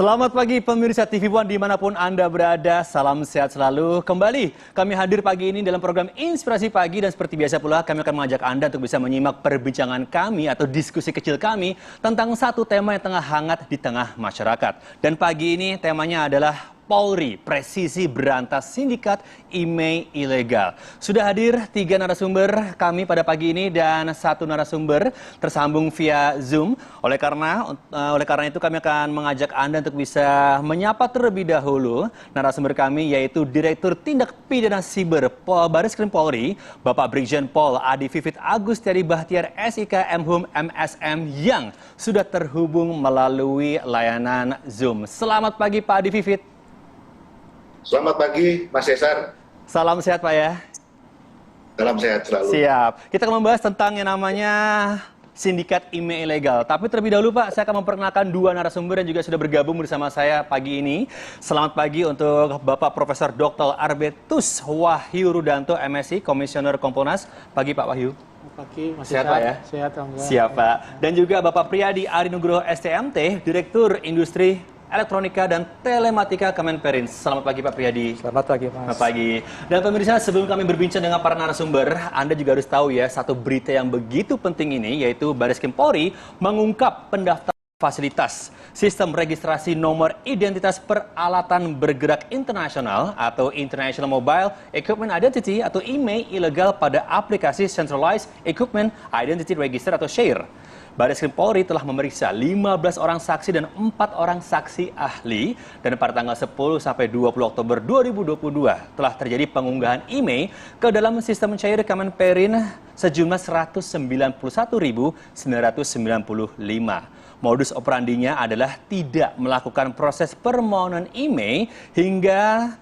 Selamat pagi pemirsa TV One dimanapun Anda berada, salam sehat selalu. Kembali kami hadir pagi ini dalam program Inspirasi Pagi dan seperti biasa pula kami akan mengajak Anda untuk bisa menyimak perbincangan kami atau diskusi kecil kami tentang satu tema yang tengah hangat di tengah masyarakat. Dan pagi ini temanya adalah Polri, presisi berantas sindikat IMEI ilegal. Sudah hadir 3 narasumber kami pada pagi ini dan 1 narasumber tersambung via Zoom. Oleh karena itu kami akan mengajak Anda untuk bisa menyapa terlebih dahulu narasumber kami yaitu Direktur Tindak Pidana Siber Bareskrim Polri, Bapak Brigjen Pol Adi Vivit Agustiadi Bahtiar SIK Mhum MSM yang sudah terhubung melalui layanan Zoom. Selamat pagi Pak Adi Vivit. Selamat pagi, Mas Cesar. Salam sehat, Pak ya. Salam sehat selalu. Siap. Kita akan membahas tentang yang namanya sindikat IMEI ilegal. Tapi terlebih dahulu, Pak, saya akan memperkenalkan 2 narasumber yang juga sudah bergabung bersama saya pagi ini. Selamat pagi untuk Bapak Profesor Dr. Arbetus Wahyu Rudanto, MSI, Komisioner Kompolnas. Pagi, Pak Wahyu. Pagi, Mas Sehat, Pak ya? Sehat, Alhamdulillah. Siap, Pak. Dan juga Bapak Priyadi Arinugroho STMT, Direktur Industri Elektronika dan Telematika Kemenperin. Selamat pagi Pak Priyadi. Selamat pagi Mas. Selamat pagi. Dan pemirsa, sebelum kami berbincang dengan para narasumber, Anda juga harus tahu ya, satu berita yang begitu penting ini, yaitu Bareskrim Polri mengungkap pendaftaran fasilitas sistem registrasi nomor identitas peralatan bergerak internasional atau International Mobile Equipment Identity atau IMEI ilegal pada aplikasi Centralized Equipment Identity Register atau SHARE. Bareskrim Polri telah memeriksa 15 orang saksi dan 4 orang saksi ahli dan pada tanggal 10 sampai 20 Oktober 2022 telah terjadi pengunggahan IMEI ke dalam sistem SHARE Kemenperin sejumlah 191.995. Modus operandinya adalah tidak melakukan proses permohonan IMEI hingga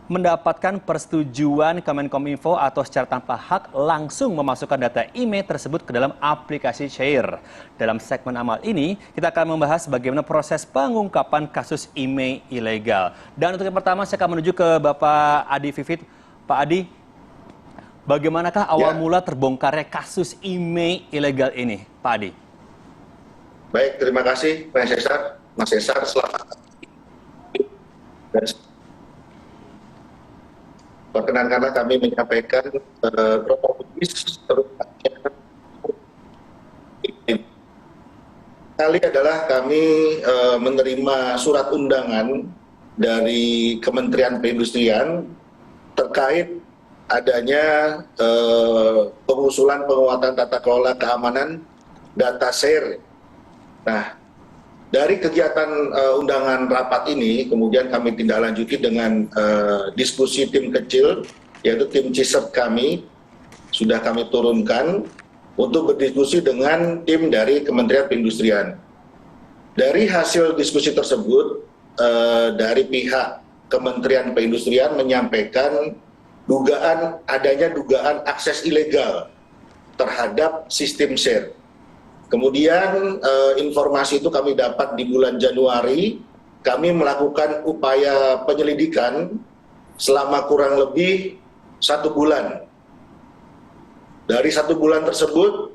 mendapatkan persetujuan Kemenkominfo atau secara tanpa hak langsung memasukkan data IMEI tersebut ke dalam aplikasi SHARE. Dalam segmen amal ini, kita akan membahas bagaimana proses pengungkapan kasus IMEI ilegal. Dan untuk yang pertama, saya akan menuju ke Bapak Adi Vivit. Pak Adi, bagaimanakah awal mula terbongkarnya kasus IMEI ilegal ini, Pak Adi? Baik, terima kasih Mas Cesar. Mas Cesar, selamat. Perkenankanlah kami menyampaikan kronologis terutama kali adalah kami menerima surat undangan dari Kementerian Perindustrian terkait adanya pengusulan penguatan tata kelola keamanan data SHARE. Nah, dari kegiatan undangan rapat ini, kemudian kami tindak lanjuti dengan diskusi tim kecil, yaitu tim CISERT kami, sudah kami turunkan untuk berdiskusi dengan tim dari Kementerian Perindustrian. Dari hasil diskusi tersebut, dari pihak Kementerian Perindustrian menyampaikan adanya dugaan akses ilegal terhadap sistem SHARE. Kemudian informasi itu kami dapat di bulan Januari, kami melakukan upaya penyelidikan selama kurang lebih 1 bulan. Dari 1 bulan tersebut,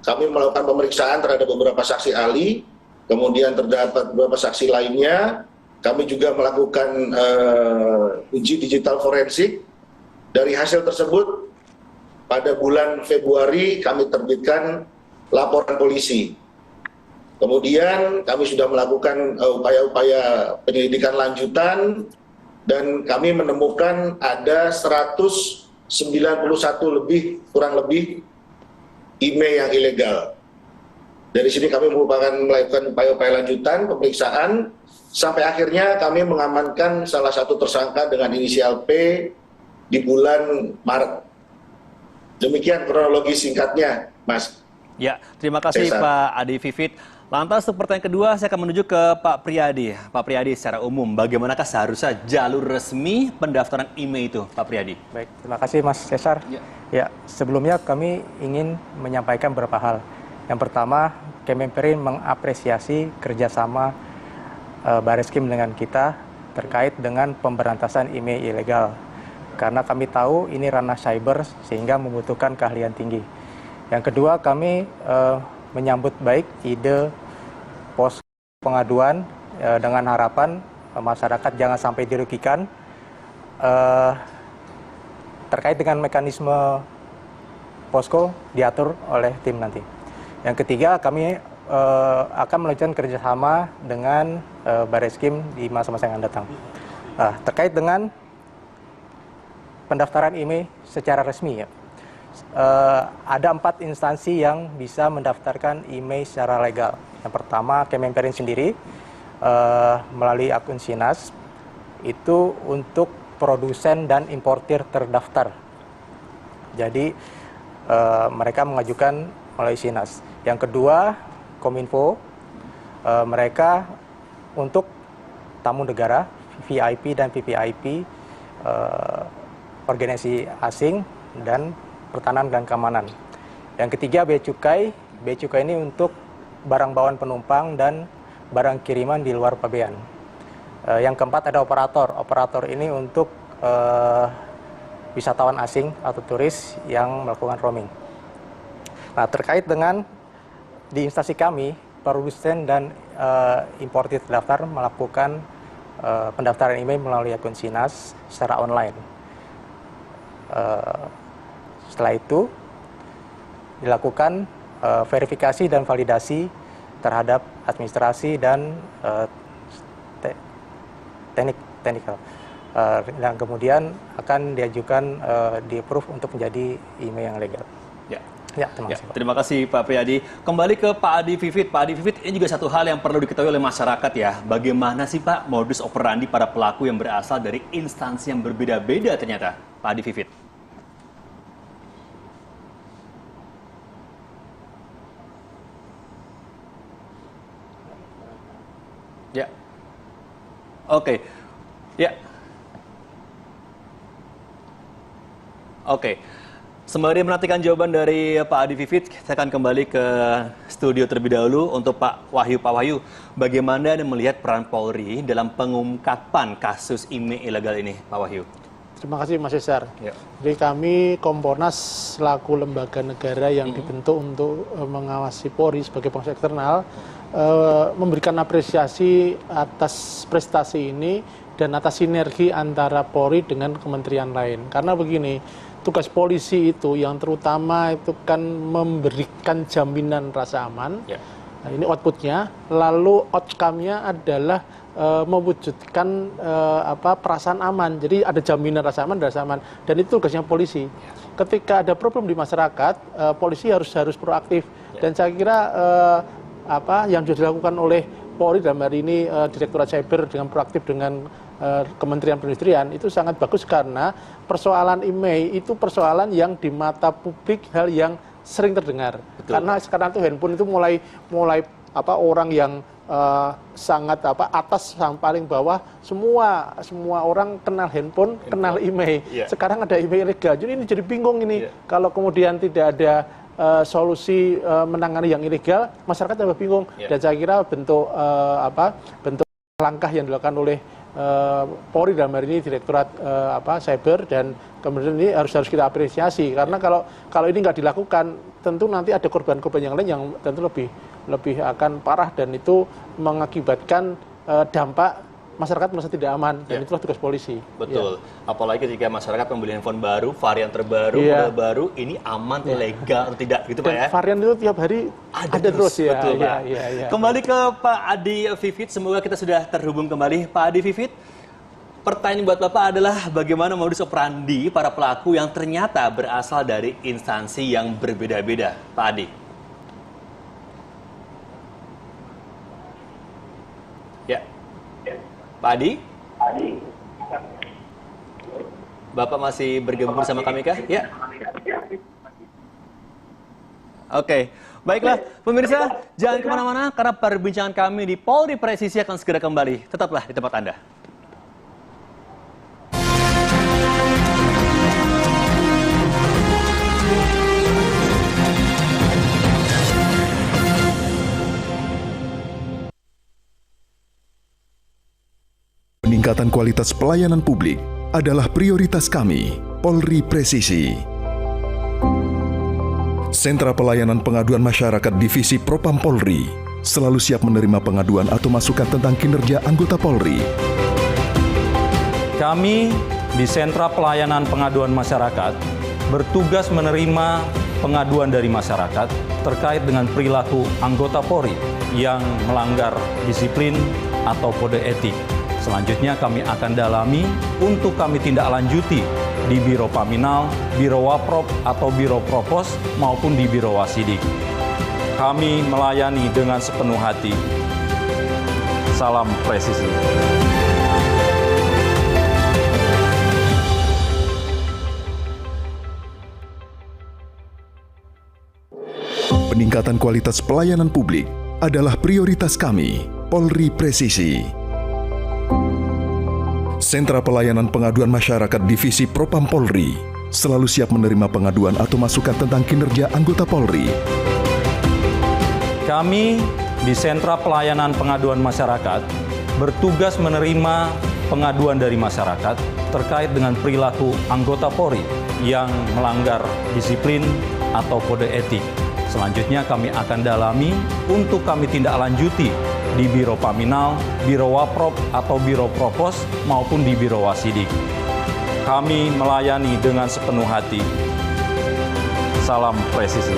kami melakukan pemeriksaan terhadap beberapa saksi ahli, kemudian terdapat beberapa saksi lainnya, kami juga melakukan uji digital forensik. Dari hasil tersebut, pada bulan Februari kami terbitkan laporan polisi. Kemudian kami sudah melakukan upaya-upaya penyelidikan lanjutan dan kami menemukan ada 191 kurang lebih IMEI yang ilegal. Dari sini kami melakukan upaya-upaya lanjutan pemeriksaan sampai akhirnya kami mengamankan salah satu tersangka dengan inisial P di bulan Maret. Demikian kronologi singkatnya, Mas. Ya, terima kasih Pak Adi Vivit. Lantas untuk pertanyaan kedua, saya akan menuju ke Pak Priyadi. Pak Priyadi, secara umum, bagaimanakah seharusnya jalur resmi pendaftaran IMEI itu, Pak Priyadi? Baik, terima kasih Mas Cesar. Ya, sebelumnya kami ingin menyampaikan beberapa hal. Yang pertama, Kemenperin mengapresiasi kerjasama Bareskrim dengan kita terkait dengan pemberantasan IMEI ilegal. Karena kami tahu ini ranah cyber sehingga membutuhkan keahlian tinggi. Yang kedua, kami menyambut baik ide pos pengaduan dengan harapan masyarakat jangan sampai dirugikan terkait dengan mekanisme posko diatur oleh tim nanti. Yang ketiga, kami akan melakukan kerjasama dengan Bareskrim di masa-masa yang akan datang. Terkait dengan pendaftaran IMEI secara resmi, ya, ada 4 instansi yang bisa mendaftarkan IMEI secara legal. Yang pertama, Kemenperin sendiri melalui akun Sinas, itu untuk produsen dan importir terdaftar. Jadi mereka mengajukan melalui Sinas. Yang kedua, Kominfo, mereka untuk tamu negara, VIP dan VVIP, organisasi asing, dan pertahanan dan keamanan. Yang ketiga, Bea Cukai. Bea Cukai ini untuk barang bawaan penumpang dan barang kiriman di luar pabean. Yang keempat ada operator. Operator ini untuk wisatawan asing atau turis yang melakukan roaming. Nah, terkait dengan di instansi kami, produsen dan importir terdaftar melakukan pendaftaran IMEI melalui akun Sinas secara online. Setelah itu dilakukan verifikasi dan validasi terhadap administrasi dan teknikal. Dan kemudian akan diajukan di-approve untuk menjadi IMEI yang legal. Ya, terima kasih, Pak. Terima kasih Pak Priyadi. Kembali ke Pak Adi Vivit. Pak Adi Vivit, ini juga satu hal yang perlu diketahui oleh masyarakat ya. Bagaimana sih Pak modus operandi para pelaku yang berasal dari instansi yang berbeda-beda ternyata, Pak Adi Vivit? Ya. Oke. Ya. Oke. Sembari menantikan jawaban dari Pak Adi Vivit, saya akan kembali ke studio terlebih dahulu untuk Pak Wahyu. Pak Wahyu, bagaimana Anda melihat peran Polri dalam pengungkapan kasus IMEI ilegal ini, Pak Wahyu? Terima kasih Mas Cesar. Ya. Jadi kami Kompolnas selaku lembaga negara yang dibentuk untuk mengawasi Polri sebagai pengawas eksternal, memberikan apresiasi atas prestasi ini dan atas sinergi antara Polri dengan kementerian lain. Karena begini, tugas polisi itu yang terutama itu kan memberikan jaminan rasa aman. Ya. Nah, ini outputnya. Lalu outcome-nya adalah mewujudkan perasaan aman. Jadi ada jaminan rasa aman, dan itu tugasnya polisi. Ya. Ketika ada problem di masyarakat, polisi harus proaktif. Ya. Dan saya kira yang sudah dilakukan oleh Polri dalam hari ini Direktorat Cyber dengan proaktif dengan Kementerian Perindustrian itu sangat bagus, karena persoalan IMEI itu persoalan yang di mata publik hal yang sering terdengar. Betul. Karena sekarang itu handphone itu mulai orang yang sangat atas sampai paling bawah, semua orang kenal handphone, kenal IMEI. Yeah. Sekarang ada IMEI ilegal. Jadi ini jadi bingung ini. Yeah. Kalau kemudian tidak ada solusi menangani yang ilegal, masyarakat tambah bingung. Yeah. Dan saya kira bentuk langkah yang dilakukan oleh Polri dalam hari ini Direktorat Cyber dan kemudian ini harus kita apresiasi, karena kalau ini nggak dilakukan tentu nanti ada korban-korban yang lain yang tentu lebih akan parah, dan itu mengakibatkan dampak masyarakat merasa tidak aman, dan itulah tugas polisi. Betul. Ya. Apalagi ketika masyarakat membeli handphone baru, varian terbaru, model baru, ini aman, legal atau tidak, gitu Pak ya? Varian itu tiap hari ada terus ya. Betul Pak. Ya. Kembali ke Pak Adi Vivit, semoga kita sudah terhubung kembali. Pak Adi Vivit, pertanyaan buat Bapak adalah bagaimana modus operandi para pelaku yang ternyata berasal dari instansi yang berbeda-beda, Pak Adi? Ya. Pak Adi? Bapak masih bergabung bersama kami kah? Ya. Oke, baiklah pemirsa, jangan kemana-mana karena perbincangan kami di Polri Presisi akan segera kembali. Tetaplah di tempat Anda. Peningkatan kualitas pelayanan publik adalah prioritas kami, Polri Presisi. Sentra Pelayanan Pengaduan Masyarakat Divisi Propam Polri selalu siap menerima pengaduan atau masukan tentang kinerja anggota Polri. Kami di Sentra Pelayanan Pengaduan Masyarakat bertugas menerima pengaduan dari masyarakat terkait dengan perilaku anggota Polri yang melanggar disiplin atau kode etik. Selanjutnya kami akan dalami untuk kami tindak lanjuti di Biro Paminal, Biro Waprop atau Biro Propos maupun di Biro Wasidik. Kami melayani dengan sepenuh hati. Salam presisi. Peningkatan kualitas pelayanan publik adalah prioritas kami, Polri Presisi. Sentra Pelayanan Pengaduan Masyarakat Divisi Propam Polri selalu siap menerima pengaduan atau masukan tentang kinerja anggota Polri. Kami di Sentra Pelayanan Pengaduan Masyarakat bertugas menerima pengaduan dari masyarakat terkait dengan perilaku anggota Polri yang melanggar disiplin atau kode etik. Selanjutnya kami akan dalami untuk kami tindak lanjuti di Biro Paminal, Biro Waprop atau Biro Propos maupun di Biro Wasidik. Kami melayani dengan sepenuh hati. Salam presisi.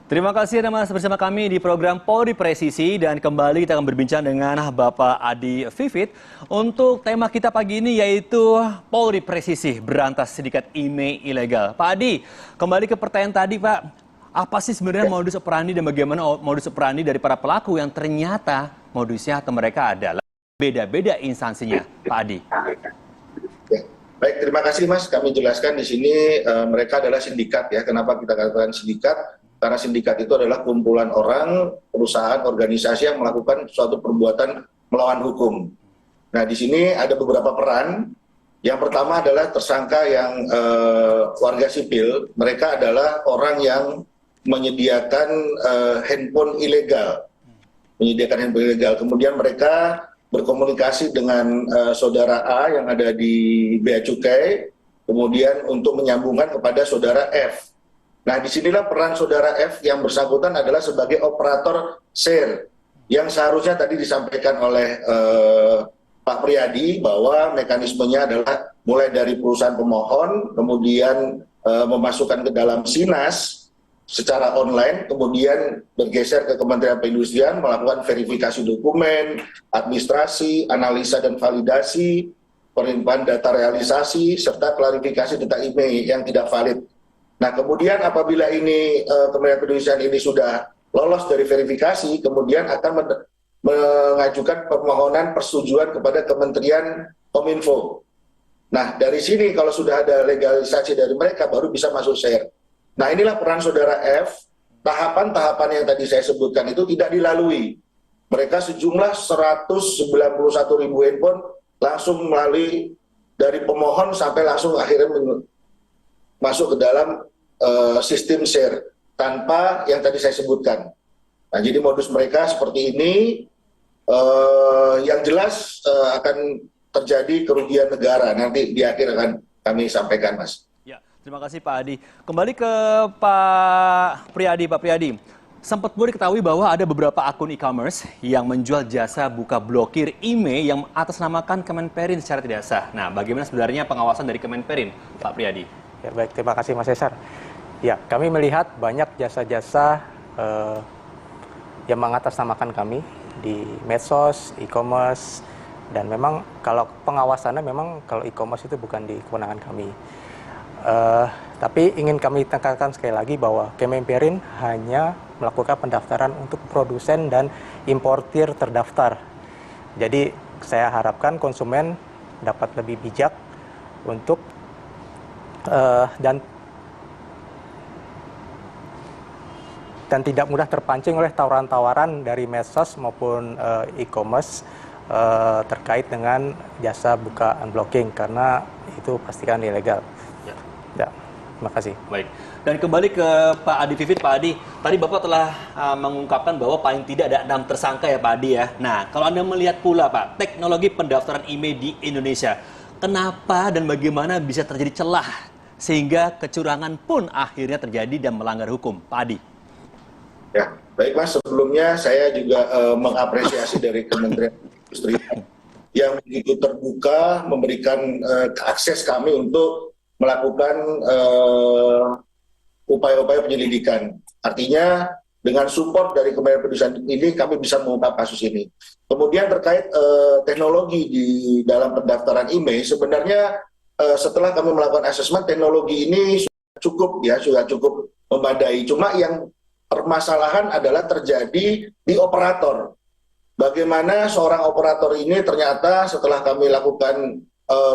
Terima kasih Anda masih bersama kami di program Polri Presisi dan kembali kita akan berbincang dengan Bapak Adi Vivit untuk tema kita pagi ini yaitu Polri Presisi berantas sindikat email ilegal. Pak Adi, kembali ke pertanyaan tadi Pak, apa sih sebenarnya modus operandi dan bagaimana modus operandi dari para pelaku yang ternyata modusnya atau mereka adalah beda-beda instansinya, Pak Adi? Ya. Baik, terima kasih Mas. Kami jelaskan di sini mereka adalah sindikat ya. Kenapa kita katakan sindikat? Karena sindikat itu adalah kumpulan orang, perusahaan, organisasi yang melakukan suatu perbuatan melawan hukum. Nah, di sini ada beberapa peran. Yang pertama adalah tersangka yang warga sipil. Mereka adalah orang yang menyediakan handphone ilegal. Kemudian mereka berkomunikasi dengan saudara A yang ada di Bea Cukai, kemudian untuk menyambungkan kepada saudara F. Nah, disinilah peran saudara F yang bersangkutan adalah sebagai operator share yang seharusnya tadi disampaikan oleh Pak Priyadi bahwa mekanismenya adalah mulai dari perusahaan pemohon, kemudian memasukkan ke dalam SINAS secara online, kemudian bergeser ke Kementerian Perindustrian melakukan verifikasi dokumen, administrasi, analisa dan validasi, penerimaan data realisasi, serta klarifikasi tentang email yang tidak valid. Nah, kemudian apabila ini Kementerian Perindustrian ini sudah lolos dari verifikasi, kemudian akan mengajukan permohonan persetujuan kepada Kementerian Kominfo. Nah, dari sini kalau sudah ada legalisasi dari mereka, baru bisa masuk share. Nah, inilah peran saudara F. Tahapan-tahapan yang tadi saya sebutkan itu tidak dilalui. Mereka sejumlah 191.000 handphone langsung melalui dari pemohon sampai langsung akhirnya masuk ke dalam sistem share tanpa yang tadi saya sebutkan. Nah, jadi modus mereka seperti ini, yang jelas akan terjadi kerugian negara. Nanti di akhir akan kami sampaikan, Mas. Ya, terima kasih Pak Adi. Kembali ke Pak Priyadi. Pak Priyadi, sempat boleh diketahui bahwa ada beberapa akun e-commerce yang menjual jasa buka blokir email yang atasnamakan Kemenperin secara tidak sah. Nah, bagaimana sebenarnya pengawasan dari Kemenperin, Pak Priyadi? Ya, baik, terima kasih Mas Cesar. Ya, kami melihat banyak jasa-jasa yang mengatasnamakan kami di medsos, e-commerce, dan memang kalau pengawasannya memang kalau e-commerce itu bukan di kewenangan kami. Tapi ingin kami tekankan sekali lagi bahwa Kemenperin hanya melakukan pendaftaran untuk produsen dan importir terdaftar. Jadi saya harapkan konsumen dapat lebih bijak untuk dan tidak mudah terpancing oleh tawaran-tawaran dari medsos maupun e-commerce terkait dengan jasa buka unblocking karena itu pastikan ilegal. Ya. Terima kasih. Baik. Dan kembali ke Pak Adi Vivit. Pak Adi, tadi Bapak telah mengungkapkan bahwa paling tidak ada 6 tersangka ya Pak Adi ya. Nah, kalau Anda melihat pula Pak, teknologi pendaftaran IMEI di Indonesia, kenapa dan bagaimana bisa terjadi celah sehingga kecurangan pun akhirnya terjadi dan melanggar hukum? Pak Adi. Ya, baik Mas. Sebelumnya saya juga mengapresiasi dari Kementerian Perindustrian yang begitu terbuka memberikan akses kami untuk melakukan upaya-upaya penyelidikan. Artinya dengan support dari Kementerian Perindustrian ini kami bisa mengungkap kasus ini. Kemudian terkait teknologi di dalam pendaftaran IMEI, sebenarnya setelah kami melakukan asesmen teknologi ini sudah cukup memadai. Cuma yang permasalahan adalah terjadi di operator. Bagaimana seorang operator ini ternyata setelah kami lakukan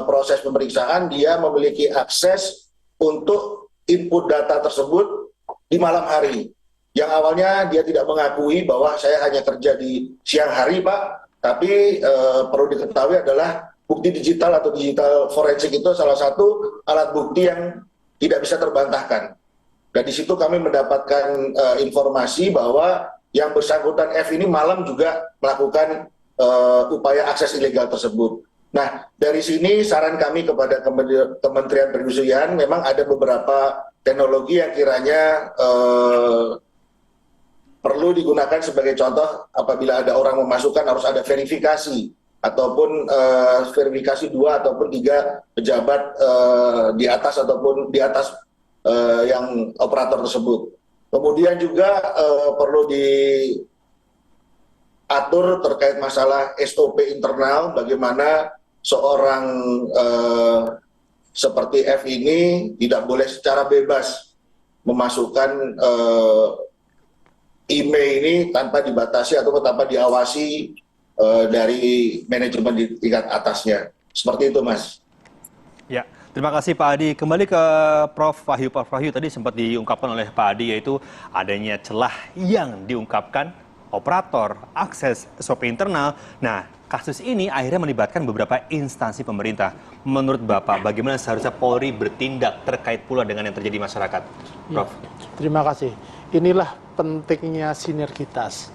proses pemeriksaan, dia memiliki akses untuk input data tersebut di malam hari. Yang awalnya dia tidak mengakui bahwa saya hanya kerja di siang hari, Pak. Tapi perlu diketahui adalah bukti digital atau digital forensik itu salah satu alat bukti yang tidak bisa terbantahkan. Dan di situ kami mendapatkan informasi bahwa yang bersangkutan F ini malam juga melakukan upaya akses ilegal tersebut. Nah, dari sini saran kami kepada Kementerian Perindustrian, memang ada beberapa teknologi yang kiranya perlu digunakan sebagai contoh apabila ada orang memasukkan harus ada verifikasi ataupun verifikasi 2 ataupun 3 pejabat di atas ataupun di atas yang operator tersebut. Kemudian juga perlu diatur terkait masalah SOP internal, bagaimana seorang seperti F ini tidak boleh secara bebas memasukkan IMEI ini tanpa dibatasi atau tanpa diawasi dari manajemen di tingkat atasnya. Seperti itu, Mas. Ya, terima kasih Pak Adi. Kembali ke Prof. Wahyu. Prof. Wahyu, tadi sempat diungkapkan oleh Pak Adi, yaitu adanya celah yang diungkapkan operator, akses SOP internal. Nah, kasus ini akhirnya melibatkan beberapa instansi pemerintah. Menurut Bapak, bagaimana seharusnya Polri bertindak terkait pula dengan yang terjadi di masyarakat? Prof. Ya, terima kasih. Inilah pentingnya sinergitas.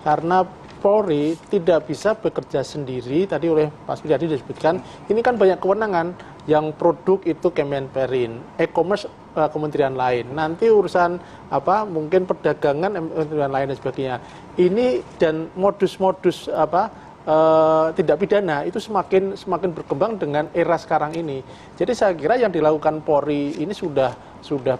Karena Polri tidak bisa bekerja sendiri, tadi oleh Pak Suryadi disebutkan, ini kan banyak kewenangan, yang produk itu Kemenperin, e-commerce kementerian lain, nanti urusan mungkin perdagangan kementerian lain dan sebagainya. Ini dan modus-modus tidak pidana itu semakin berkembang dengan era sekarang ini. Jadi saya kira yang dilakukan Polri ini sudah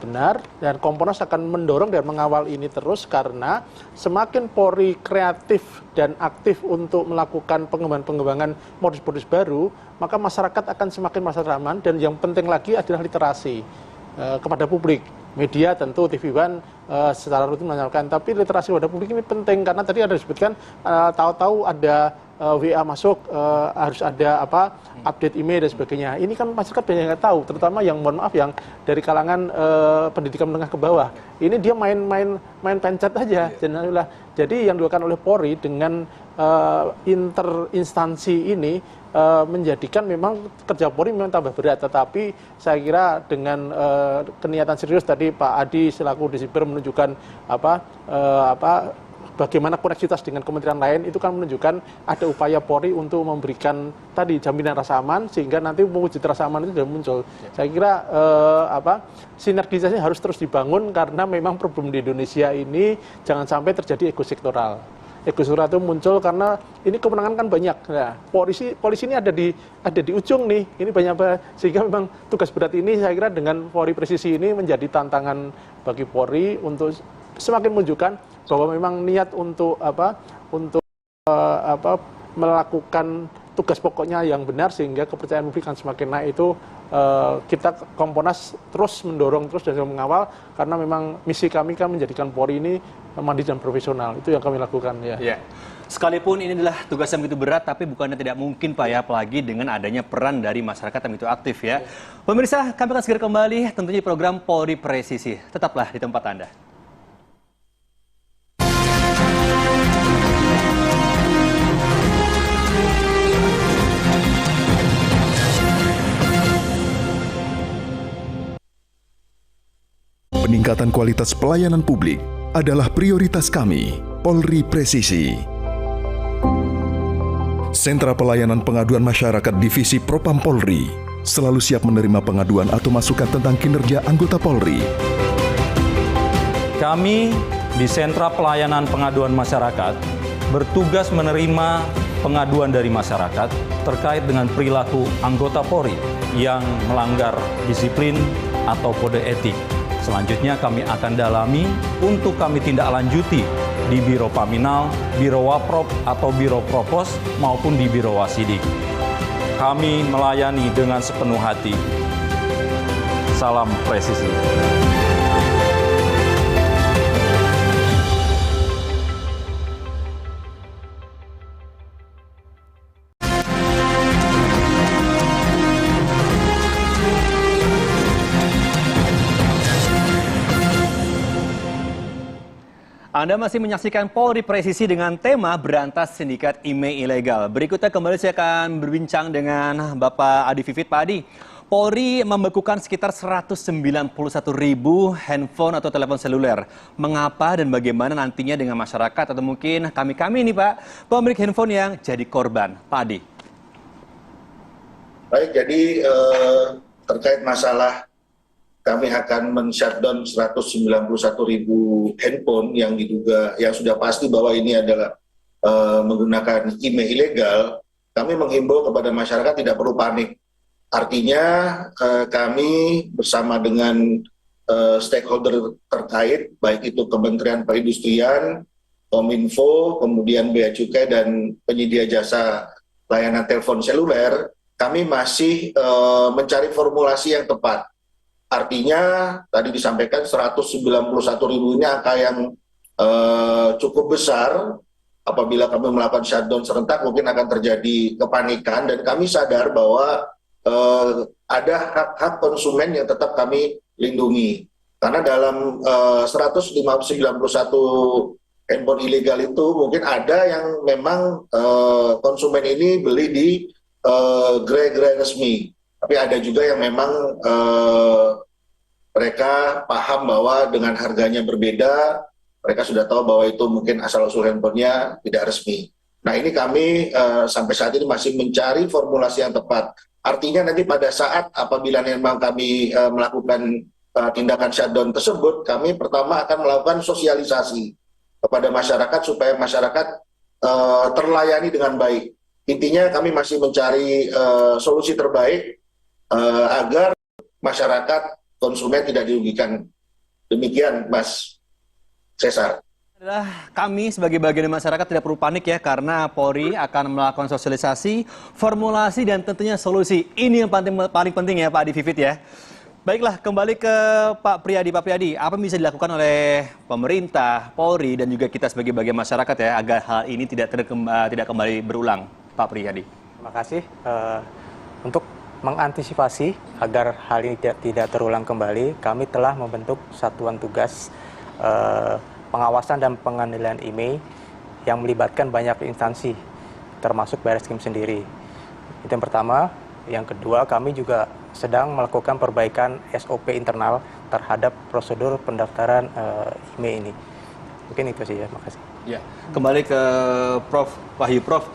benar, dan Kompolnas akan mendorong dan mengawal ini terus, karena semakin Polri kreatif dan aktif untuk melakukan pengembangan modus-modus baru, maka masyarakat akan semakin merasa aman, dan yang penting lagi adalah literasi kepada publik. Media tentu TV One secara rutin menyampaikan, tapi literasi pada publik ini penting, karena tadi ada disebutkan tahu-tahu ada WA masuk, harus ada update email dan sebagainya. Ini kan masyarakat banyak yang tahu, terutama yang mohon maaf yang dari kalangan pendidikan menengah ke bawah. Ini dia main pencet aja. Jadi yang dilakukan oleh Polri dengan interinstansi ini menjadikan memang kerja Polri memang tambah berat, tetapi saya kira dengan keniatan serius tadi Pak Adi selaku Disiper menunjukkan bagaimana koneksitas dengan kementerian lain, itu kan menunjukkan ada upaya Polri untuk memberikan tadi jaminan rasa aman, sehingga nanti mewujud rasa aman itu sudah muncul. Saya kira sinergisasi harus terus dibangun, karena memang problem di Indonesia ini jangan sampai terjadi ekosektoral. Ekosektoral itu muncul karena ini kewenangan kan banyak. Nah, polisi ini ada di ujung nih. Ini banyak, sehingga memang tugas berat ini saya kira dengan Polri presisi ini menjadi tantangan bagi Polri untuk semakin menunjukkan bahwa memang niat untuk melakukan tugas pokoknya yang benar, sehingga kepercayaan publik akan semakin naik. Itu kita Kompolnas terus mendorong terus dan mengawal, karena memang misi kami kan menjadikan Polri ini mandiri dan profesional. Itu yang kami lakukan ya. Ya. Sekalipun ini adalah tugas yang begitu berat, tapi bukannya tidak mungkin Pak ya, apalagi dengan adanya peran dari masyarakat yang begitu aktif ya. Pemirsa, kami akan segera kembali tentunya program Polri Presisi. Tetaplah di tempat Anda. Peningkatan kualitas pelayanan publik adalah prioritas kami, Polri Presisi. Sentra Pelayanan Pengaduan Masyarakat Divisi Propam Polri selalu siap menerima pengaduan atau masukan tentang kinerja anggota Polri. Kami di Sentra Pelayanan Pengaduan Masyarakat bertugas menerima pengaduan dari masyarakat terkait dengan perilaku anggota Polri yang melanggar disiplin atau kode etik. Selanjutnya kami akan dalami untuk kami tindak lanjuti di Biro Paminal, Biro Waprop atau Biro Propos maupun di Biro Wasidik. Kami melayani dengan sepenuh hati. Salam presisi. Anda masih menyaksikan Polri Presisi dengan tema Berantas Sindikat IMEI Ilegal. Berikutnya kembali saya akan berbincang dengan Bapak Adi Vivit. Pak Adi, Polri membekukan sekitar 191.000 handphone atau telepon seluler. Mengapa dan bagaimana nantinya dengan masyarakat atau mungkin kami-kami ini Pak, pemilik handphone yang jadi korban? Pak Adi. Baik, jadi terkait masalah kami akan men-shutdown 191.000 handphone yang diduga, yang sudah pasti bahwa ini adalah menggunakan IMEI ilegal. Kami menghimbau kepada masyarakat tidak perlu panik. Artinya kami bersama dengan stakeholder terkait, baik itu Kementerian Perindustrian, Kominfo, kemudian Bea Cukai dan penyedia jasa layanan telepon seluler, kami masih mencari formulasi yang tepat. Artinya tadi disampaikan 191.000 ini angka yang cukup besar. Apabila kami melakukan shutdown serentak mungkin akan terjadi kepanikan, dan kami sadar bahwa ada hak-hak konsumen yang tetap kami lindungi. Karena dalam 191 handphone ilegal itu mungkin ada yang memang konsumen ini beli di gerai-gerai resmi. Tapi ada juga yang memang mereka paham bahwa dengan harganya berbeda, mereka sudah tahu bahwa itu mungkin asal-usul handphonenya tidak resmi. Nah ini kami sampai saat ini masih mencari formulasi yang tepat. Artinya nanti pada saat apabila memang kami melakukan tindakan shutdown tersebut, kami pertama akan melakukan sosialisasi kepada masyarakat supaya masyarakat terlayani dengan baik. Intinya kami masih mencari solusi terbaik agar masyarakat konsumen tidak dirugikan. Demikian Mas Cesar. Kami sebagai bagian dari masyarakat tidak perlu panik ya, karena Polri akan melakukan sosialisasi, formulasi dan tentunya solusi. Ini yang paling penting ya Pak Adi Vivit ya. Baiklah, kembali ke Pak Priyadi. Pak Priyadi, apa yang bisa dilakukan oleh pemerintah, Polri dan juga kita sebagai bagian masyarakat ya agar hal ini tidak kembali berulang, Pak Priyadi? Terima kasih. Untuk mengantisipasi agar hal ini tidak terulang kembali, kami telah membentuk satuan tugas pengawasan dan pengendalian IMEI yang melibatkan banyak instansi, termasuk Bareskrim sendiri. Itu yang pertama. Yang kedua, kami juga sedang melakukan perbaikan SOP internal terhadap prosedur pendaftaran IMEI ini. Mungkin itu sih ya, makasih. Ya, kembali ke Prof. Wahyu. Prof,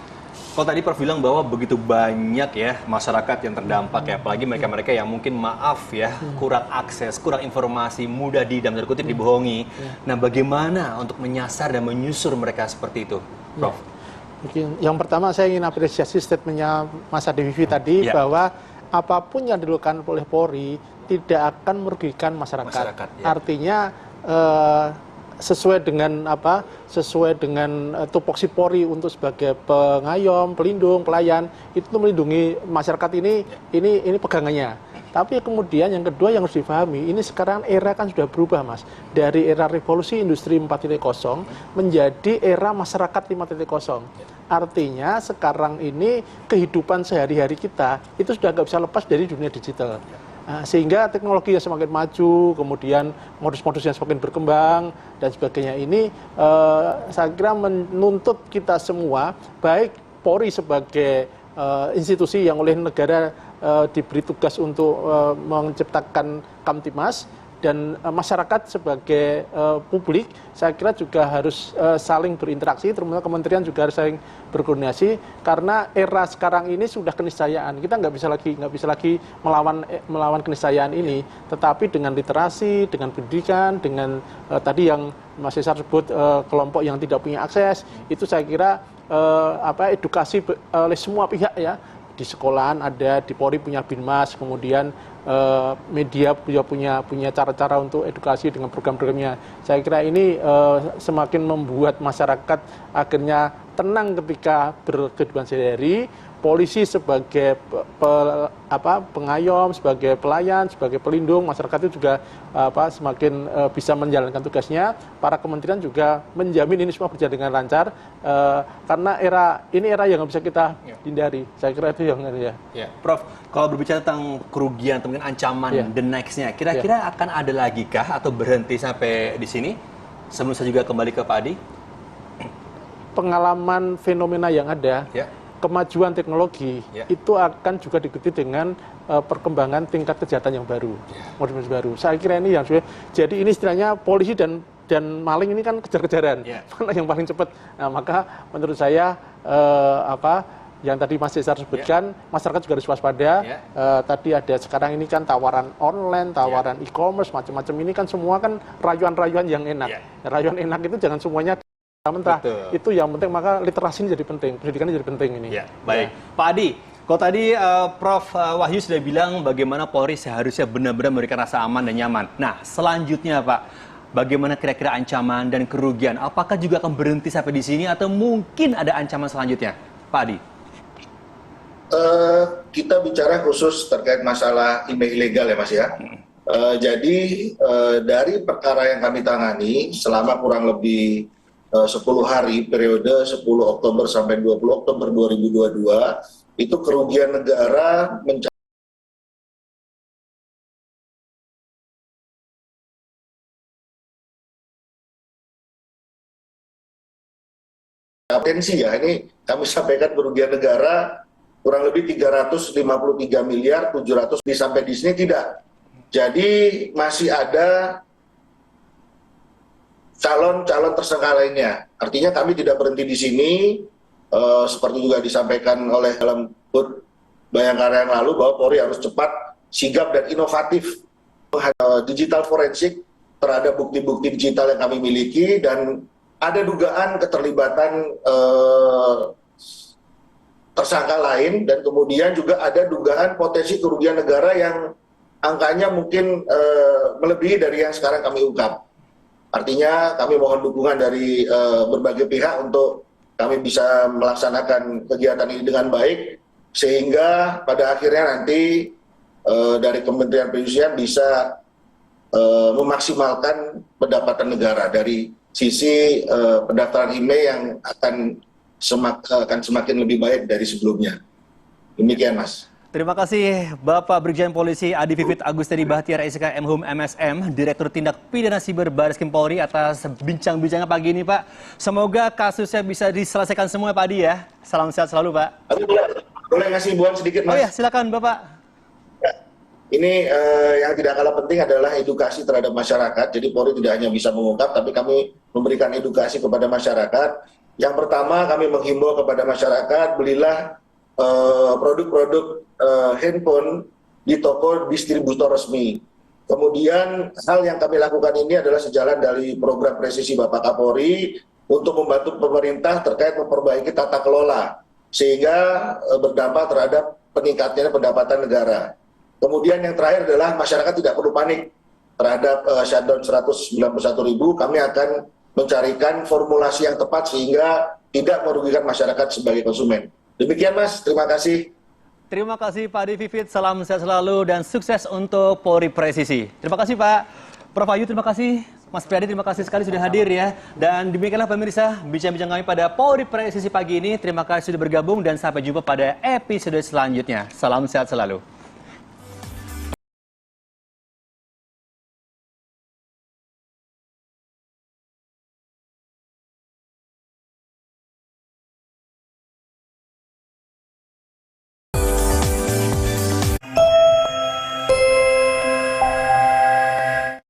kalau tadi Prof bilang bahwa begitu banyak ya masyarakat yang terdampak ya, apalagi mereka-mereka yang mungkin maaf ya, kurang akses, kurang informasi, mudah dalam tanda kutip dibohongi. Nah, bagaimana untuk menyasar dan menyusur mereka seperti itu, Prof? Mungkin yang pertama saya ingin apresiasi statementnya Mas Adi Vivi tadi bahwa apapun yang dilakukan oleh Polri tidak akan merugikan masyarakat. Artinya sesuai dengan tupoksi Polri untuk sebagai pengayom, pelindung, pelayan itu melindungi masyarakat ini pegangannya. Tapi kemudian yang kedua yang harus difahami, ini sekarang era kan sudah berubah Mas. Dari era revolusi industri 4.0 menjadi era masyarakat 5.0. Artinya sekarang ini kehidupan sehari-hari kita itu sudah nggak bisa lepas dari dunia digital. Sehingga teknologi yang semakin maju, kemudian modus-modus yang semakin berkembang dan sebagainya ini saya kira menuntut kita semua, baik Polri sebagai institusi yang oleh negara diberi tugas untuk menciptakan Kamtimas, dan masyarakat sebagai publik saya kira juga harus saling berinteraksi, terutama kementerian juga harus saling berkoordinasi karena era sekarang ini sudah keniscayaan. Kita nggak bisa lagi melawan keniscayaan ini, tetapi dengan literasi, dengan pendidikan, dengan tadi yang Mas Cesar sebut kelompok yang tidak punya akses, itu saya kira edukasi oleh semua pihak ya. Di sekolahan ada, di Polri punya Binmas, kemudian media punya cara-cara untuk edukasi dengan program-programnya. Saya kira ini semakin membuat masyarakat akhirnya tenang ketika berkehidupan sehari-hari. Polisi sebagai pengayom, sebagai pelayan, sebagai pelindung, masyarakat itu juga semakin bisa menjalankan tugasnya. Para kementerian juga menjamin ini semua berjalan dengan lancar karena ini era yang nggak bisa kita hindari. Saya kira itu yang ya. Prof, kalau berbicara tentang kerugian atau mungkin ancaman the next-nya, kira-kira akan ada lagi kah atau berhenti sampai di sini? Sebelum saya juga kembali ke Pak Adi. Pengalaman fenomena yang ada. Kemajuan teknologi itu akan juga diikuti dengan perkembangan tingkat kejahatan yang baru, model baru. Saya kira ini yang jadi ini istilahnya polisi dan maling ini kan kejar-kejaran, mana yang paling cepat. Nah, maka menurut saya yang tadi Mas Cesar sebutkan, masyarakat juga harus waspada. Tadi ada sekarang ini kan tawaran online, tawaran e-commerce, macam-macam ini kan semua kan rayuan-rayuan yang enak. Rayuan enak itu jangan semuanya mentah. Itu yang penting, maka literasi ini jadi penting, pendidikan ini jadi penting ini. Baik, Pak Adi, kalau tadi Prof Wahyu sudah bilang bagaimana Polri seharusnya benar-benar memberikan rasa aman dan nyaman. Nah, selanjutnya Pak, bagaimana kira-kira ancaman dan kerugian? Apakah juga akan berhenti sampai di sini atau mungkin ada ancaman selanjutnya, Pak Adi? Kita bicara khusus terkait masalah email ilegal ya Mas ya. Jadi dari perkara yang kami tangani selama kurang lebih 10 hari periode 10 Oktober sampai 20 Oktober 2022 itu kerugian negara mencapai potensi ya, ini kami sampaikan kerugian negara kurang lebih 353 miliar 700 sampai di sini tidak. Jadi masih ada calon tersangka lainnya. Artinya kami tidak berhenti di sini, seperti juga disampaikan oleh dalam Bayangkara yang lalu bahwa Polri harus cepat, sigap dan inovatif digital forensik terhadap bukti-bukti digital yang kami miliki dan ada dugaan keterlibatan tersangka lain dan kemudian juga ada dugaan potensi kerugian negara yang angkanya mungkin melebihi dari yang sekarang kami ungkap. Artinya kami mohon dukungan dari berbagai pihak untuk kami bisa melaksanakan kegiatan ini dengan baik sehingga pada akhirnya nanti dari Kementerian Perindustrian bisa memaksimalkan pendapatan negara dari sisi pendaftaran IMEI yang akan semakin lebih baik dari sebelumnya. Demikian Mas. Terima kasih Bapak Brigjen Polisi Adi Vivit Agusteri Bahtiar SK Mhum MSM, Direktur Tindak Pidana Siber Bareskrim Polri atas bincang-bincangnya pagi ini Pak. Semoga kasusnya bisa diselesaikan semua Pak Adi ya. Salam sehat selalu Pak. Boleh ngasih buang sedikit Mas? Oh ya silakan Bapak. Ini yang tidak kalah penting adalah edukasi terhadap masyarakat. Jadi Polri tidak hanya bisa mengungkap, tapi kami memberikan edukasi kepada masyarakat. Yang pertama kami menghimbau kepada masyarakat, belilah produk-produk handphone di toko distributor resmi. Kemudian hal yang kami lakukan ini adalah sejalan dari program presisi Bapak Kapolri untuk membantu pemerintah terkait memperbaiki tata kelola sehingga berdampak terhadap peningkatnya pendapatan negara. Kemudian yang terakhir adalah masyarakat tidak perlu panik terhadap shutdown 191.000. Kami akan mencarikan formulasi yang tepat sehingga tidak merugikan masyarakat sebagai konsumen. Demikian Mas, terima kasih. Terima kasih Pak Adi Vivit, salam sehat selalu dan sukses untuk Polri Presisi. Terima kasih Pak. Prof Ayu, terima kasih. Mas Priadi, terima kasih sekali sudah hadir ya. Dan demikianlah pemirsa, bincang-bincang kami pada Polri Presisi pagi ini. Terima kasih sudah bergabung dan sampai jumpa pada episode selanjutnya. Salam sehat selalu.